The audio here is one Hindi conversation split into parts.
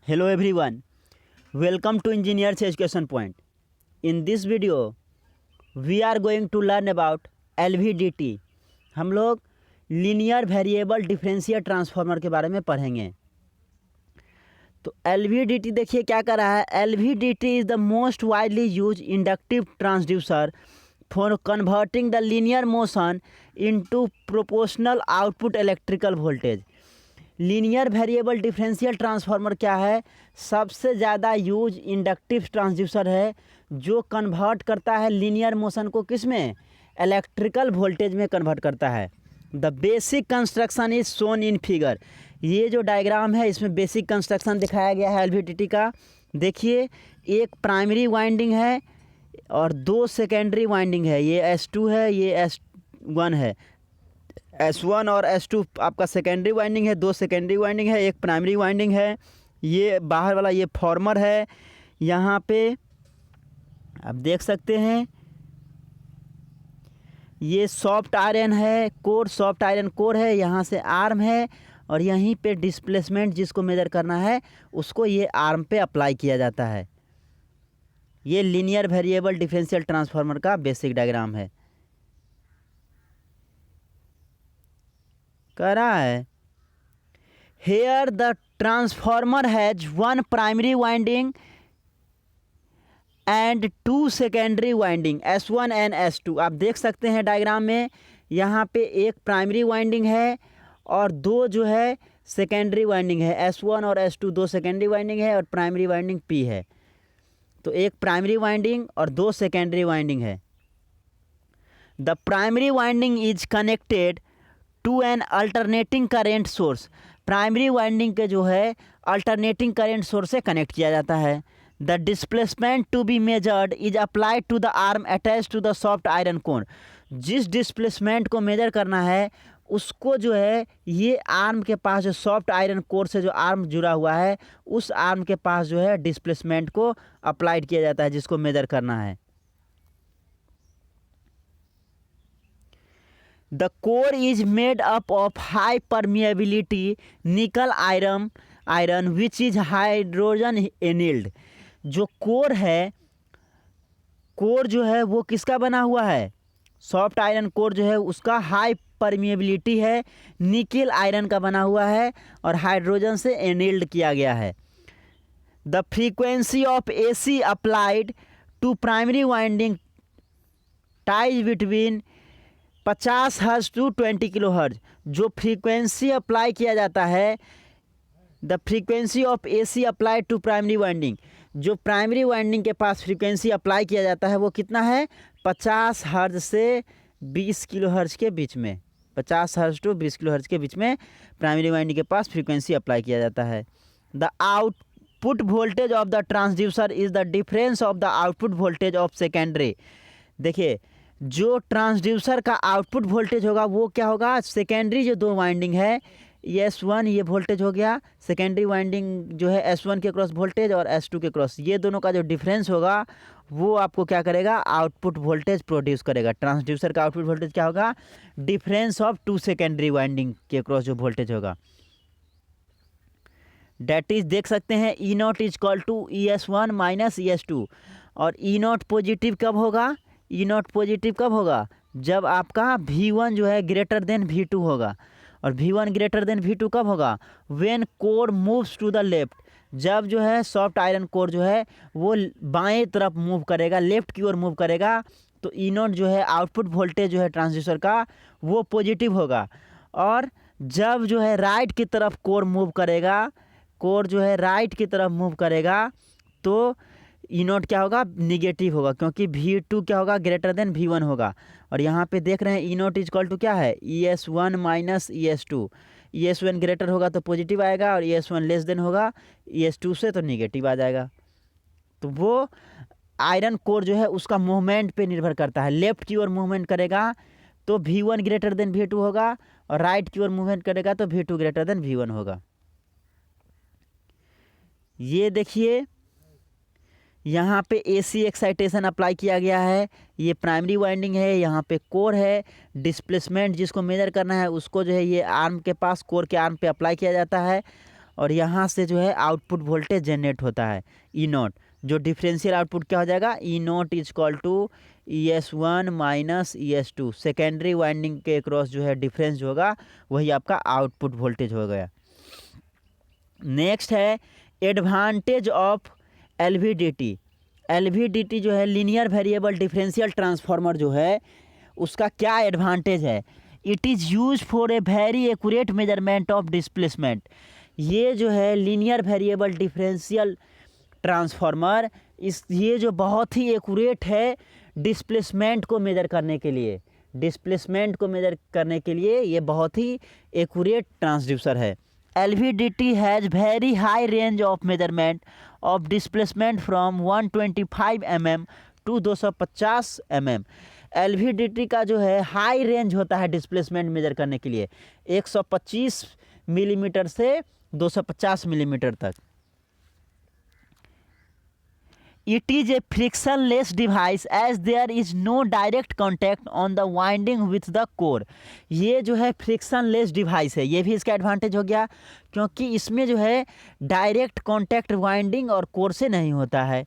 Hello everyone, welcome to Engineers Education Point. In this video, we are going to learn about LVDT. हम लोग लीनियर वेरिएबल डिफरेंशियल ट्रांसफार्मर के बारे में पढ़ेंगे। तो LVDT देखिए क्या कर रहा है। LVDT is the most widely use inductive transducer for converting the linear motion into proportional output electrical voltage. Linear variable differential transformer क्या है? सबसे ज़्यादा यूज इंडक्टिव ट्रांसड्यूसर है जो कन्वर्ट करता है लीनियर मोशन को किस में? इलेक्ट्रिकल वोल्टेज में कन्वर्ट करता है। The basic construction is shown in figure. ये जो डायग्राम है इसमें बेसिक कंस्ट्रक्शन दिखाया गया है एलवीडीटी का। देखिए, एक प्राइमरी वाइंडिंग है और दो सेकेंडरी वाइंडिंग है। ये S2 है, ये S1 है। S1 और S2 आपका सेकेंडरी वाइंडिंग है, दो सेकेंडरी वाइंडिंग है, एक प्राइमरी वाइंडिंग है। ये बाहर वाला ये फॉर्मर है। यहाँ पे आप देख सकते हैं ये सॉफ्ट आयरन है, कोर सॉफ्ट आयरन कोर है। यहाँ से आर्म है और यहीं पे डिस्प्लेसमेंट जिसको मेजर करना है उसको ये आर्म पे अप्लाई किया जाता है। ये लीनियर वेरिएबल डिफरेंशियल ट्रांसफार्मर का बेसिक डायग्राम है। कह रहा है here the transformer has one primary winding and two secondary winding S1 and S2। आप देख सकते हैं डायग्राम में, यहाँ पे एक प्राइमरी वाइंडिंग है और दो जो है सेकेंडरी वाइंडिंग है। S1 और S2 दो सेकेंडरी वाइंडिंग है और प्राइमरी वाइंडिंग P है। तो एक प्राइमरी वाइंडिंग और दो सेकेंडरी वाइंडिंग है। The primary winding is connected to an alternating current source. Primary winding के जो है अल्टरनेटिंग करेंट सोर्स से कनेक्ट किया जाता है। The displacement to be measured is applied to the arm attach to the soft iron core. जिस डिस्प्लेसमेंट को मेजर करना है उसको जो है ये आर्म के पास, जो सॉफ्ट आयरन कोर से जो आर्म जुड़ा हुआ है उस आर्म के पास जो है डिस्प्लेसमेंट को अप्लाइड किया जाता है जिसको मेजर करना है। The core is made up of high permeability nickel iron which is hydrogen annealed। जो कोर है, कोर जो है वो किसका बना हुआ है? सॉफ्ट आयरन कोर जो है उसका हाई परमिएबिलिटी है, निकल आयरन का बना हुआ है और हाइड्रोजन से एनील्ड किया गया है। The frequency of AC applied to primary winding ties between 50 hertz to 20 kilo hertz. जो फ्रीक्वेंसी अप्लाई किया जाता है, the frequency of AC applied to primary winding, जो प्राइमरी वाइंडिंग के पास फ्रीक्वेंसी अप्लाई किया जाता है वो कितना है? 50 हर्ट्ज से 20 किलो हर्ट्ज के बीच में। 50 हर्ट्ज टू 20 किलो हर्ट्ज के बीच में प्राइमरी वाइंडिंग के पास फ्रीक्वेंसी अप्लाई किया जाता है। The output voltage of the transducer is the difference of the output voltage of secondary. देखिए, जो ट्रांसड्यूसर का आउटपुट वोल्टेज होगा वो क्या होगा? सेकेंडरी जो दो वाइंडिंग है, S1 ये वोल्टेज हो गया, सेकेंडरी वाइंडिंग जो है S1 के क्रॉस वोल्टेज और S2 के क्रॉस, ये दोनों का जो डिफरेंस होगा वो आपको क्या करेगा? आउटपुट वोल्टेज प्रोड्यूस करेगा। ट्रांसड्यूसर का आउटपुट वोल्टेज क्या होगा? Difference of two secondary winding के क्रॉस जो वोल्टेज होगा। डेट इज देख सकते हैं E0 is equal to ES1 minus ES2। और E0 पॉजिटिव कब होगा? E0 पॉजिटिव कब होगा? जब आपका V1 जो है ग्रेटर देन V2 होगा। और V1 ग्रेटर देन V2 कब होगा? When core moves to the left. जब जो है सॉफ्ट आयरन कोर जो है वो बाएं तरफ मूव करेगा, लेफ्ट की ओर मूव करेगा, तो E0 जो है आउटपुट वोल्टेज जो है ट्रांसड्यूसर का वो पॉजिटिव होगा। और जब जो है राइट की तरफ कोर मूव करेगा, कोर जो है राइट की तरफ मूव करेगा, तो E0 क्या होगा? निगेटिव होगा, क्योंकि V2 क्या होगा? ग्रेटर देन V1 होगा। और यहाँ पे देख रहे हैं E0 इज इक्वल टू क्या है? ES1 minus ES2। ES1 greater होगा तो पॉजिटिव आएगा और ES1 लेस देन होगा ES2 से तो निगेटिव आ जाएगा। तो वो आयरन कोर जो है उसका मूवमेंट पे निर्भर करता है। लेफ्ट की ओर मूवमेंट करेगा तो V1 ग्रेटर देन V2 होगा और राइट की ओर मूवमेंट करेगा तो V2 ग्रेटर देन V1 होगा। ये देखिए, यहाँ पे AC एक्साइटेशन अप्लाई किया गया है। ये प्राइमरी वाइंडिंग है, यहाँ पे कोर है। डिस्प्लेसमेंट जिसको मेजर करना है उसको जो है ये आर्म के पास, कोर के आर्म पे अप्लाई किया जाता है। और यहाँ से जो है आउटपुट वोल्टेज जनरेट होता है ई नॉट, जो डिफरेंशियल आउटपुट क्या हो जाएगा, E naught is equal to ES1 minus ES2, secondary winding के क्रॉस जो है डिफरेंस जो होगा वही आपका आउटपुट वोल्टेज हो गया। नेक्स्ट है एडवांटेज ऑफ LVDT। LVDT जो है लीनियर वेरिएबल डिफरेंशियल ट्रांसफार्मर जो है उसका क्या एडवांटेज है, it is use for a very accurate measurement of displacement. ये जो है लीनियर वेरिएबल डिफरेंशियल ट्रांसफार्मर ये जो बहुत ही एक्यूरेट है डिस्प्लेसमेंट को मेजर करने के लिए, डिस्प्लेसमेंट को मेजर करने के लिए ये बहुत ही एक्यूरेट ट्रांसड्यूसर है। LVDT has very high range of measurement of displacement from 125 mm to 250 mm। LVDT का जो है हाई रेंज होता है डिस्प्लेसमेंट मेजर करने के लिए 125 मिलीमीटर से 250 मिलीमीटर तक। It is a frictionless device as there is no direct contact on the winding with the core। ये जो है frictionless device है, ये भी इसका एडवांटेज हो गया क्योंकि इसमें जो है डायरेक्ट कॉन्टैक्ट वाइंडिंग और कोर से नहीं होता है।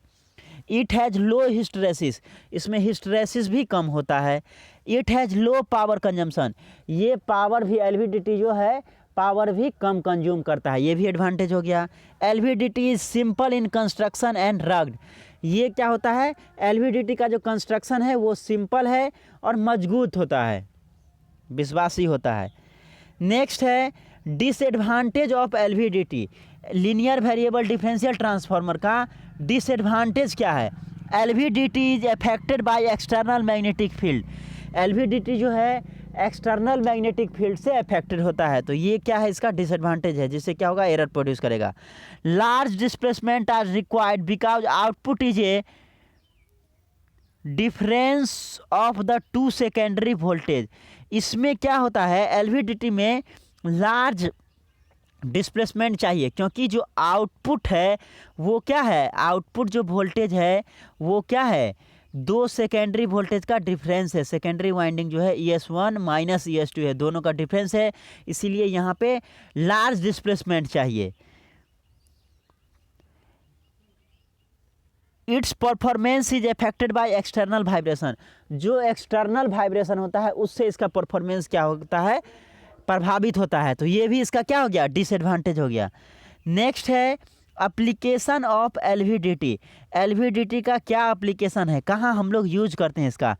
इट हैज़ लो हिस्टरेसिस, इसमें हिस्टरेसिस भी कम होता है। It has low power consumption, ये पावर भी LVDT जो है पावर भी कम कंज्यूम करता है, ये भी एडवांटेज हो गया। LVDT is simple in construction and rugged. ये क्या होता है, LVDT का जो कंस्ट्रक्शन है वो सिंपल है और मजबूत होता है, विश्वासी होता है। नेक्स्ट है disadvantage of LVDT। Linear variable differential transformer का डिसएडवांटेज क्या है, LVDT is affected by external magnetic field. LVDT जो है एक्सटर्नल मैग्नेटिक फील्ड से अफेक्टेड होता है, तो ये क्या है इसका डिसएडवांटेज है, जिससे क्या होगा एरर प्रोड्यूस करेगा। Large displacement are required because output is a difference of the two secondary voltage. इसमें क्या होता है LVDT में लार्ज डिस्प्लेसमेंट चाहिए क्योंकि जो आउटपुट है वो क्या है, आउटपुट जो वोल्टेज है वो क्या है, दो सेकेंडरी वोल्टेज का डिफरेंस है। सेकेंडरी वाइंडिंग जो है ES1 माइनस ES2 है, दोनों का डिफरेंस है, इसीलिए यहाँ पे लार्ज डिस्प्लेसमेंट चाहिए। It's performance is affected by external vibration. जो एक्सटर्नल वाइब्रेशन होता है उससे इसका परफॉर्मेंस क्या होता है, प्रभावित होता है, तो ये भी इसका क्या हो गया, डिसएडवांटेज हो गया। नेक्स्ट है एप्लीकेशन ऑफ LVDT। LVDT का क्या एप्लीकेशन है, कहाँ हम लोग यूज करते हैं इसका।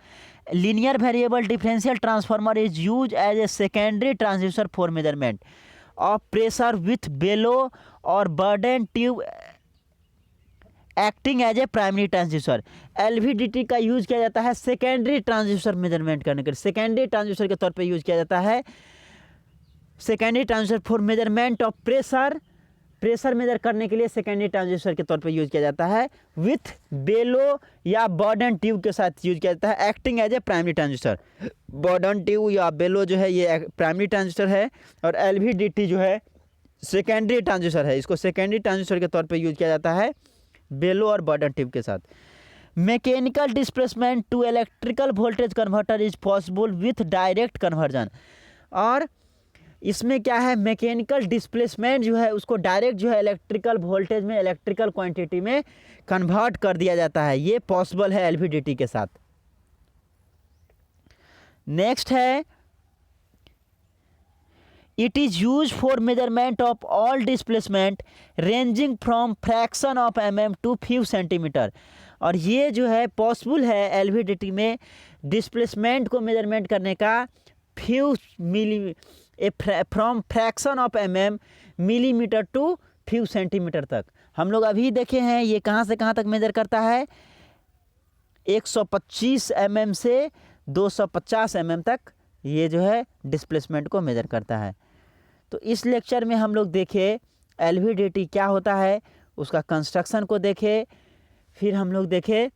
Linear variable differential transformer is use as a secondary transducer for measurement of pressure with bellow और Bourdon tube acting as a primary transducer. LVDT का यूज किया जाता है सेकेंडरी ट्रांसड्यूसर मेजरमेंट करने के लिए, सेकेंडरी ट्रांसड्यूसर के तौर पे यूज किया जाता है। Secondary transducer for measurement of pressure measure करने के लिए सेकेंडरी ट्रांसड्यूसर के तौर पे यूज किया जाता है। विथ बेलो या बर्डन ट्यूब के साथ यूज किया जाता है, acting as a primary transducer. Bourdon tube या बेलो जो है ये प्राइमरी ट्रांसड्यूसर है और LVDT जो है सेकेंडरी ट्रांसड्यूसर है, इसको सेकेंडरी ट्रांसड्यूसर के तौर पे यूज किया जाता है बेलो और बर्डन ट्यूब के साथ। Mechanical displacement to electrical voltage converter is possible with direct conversion. और इसमें क्या है, मैकेनिकल डिस्प्लेसमेंट जो है उसको डायरेक्ट जो है इलेक्ट्रिकल वोल्टेज में, इलेक्ट्रिकल क्वांटिटी में कन्वर्ट कर दिया जाता है, ये पॉसिबल है LVDT के साथ। नेक्स्ट है it is use for measurement of all displacement ranging from fraction of mm to few centimetre. और ये जो है पॉसिबल है LVDT में डिस्प्लेसमेंट को मेजरमेंट करने का few milli from fraction of mm millimetre to few centimetre तक। हम लोग अभी देखे हैं ये कहाँ से कहाँ तक मेजर करता है, 125 mm से 250 mm तक ये जो है डिस्प्लेसमेंट को मेजर करता है। तो इस लेक्चर में हम लोग देखे LVDT क्या होता है, उसका कंस्ट्रक्शन को देखे, फिर हम लोग देखे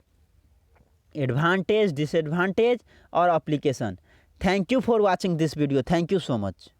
एडवांटेज, डिसएडवांटेज और application. Thank you for watching this video, thank you so much.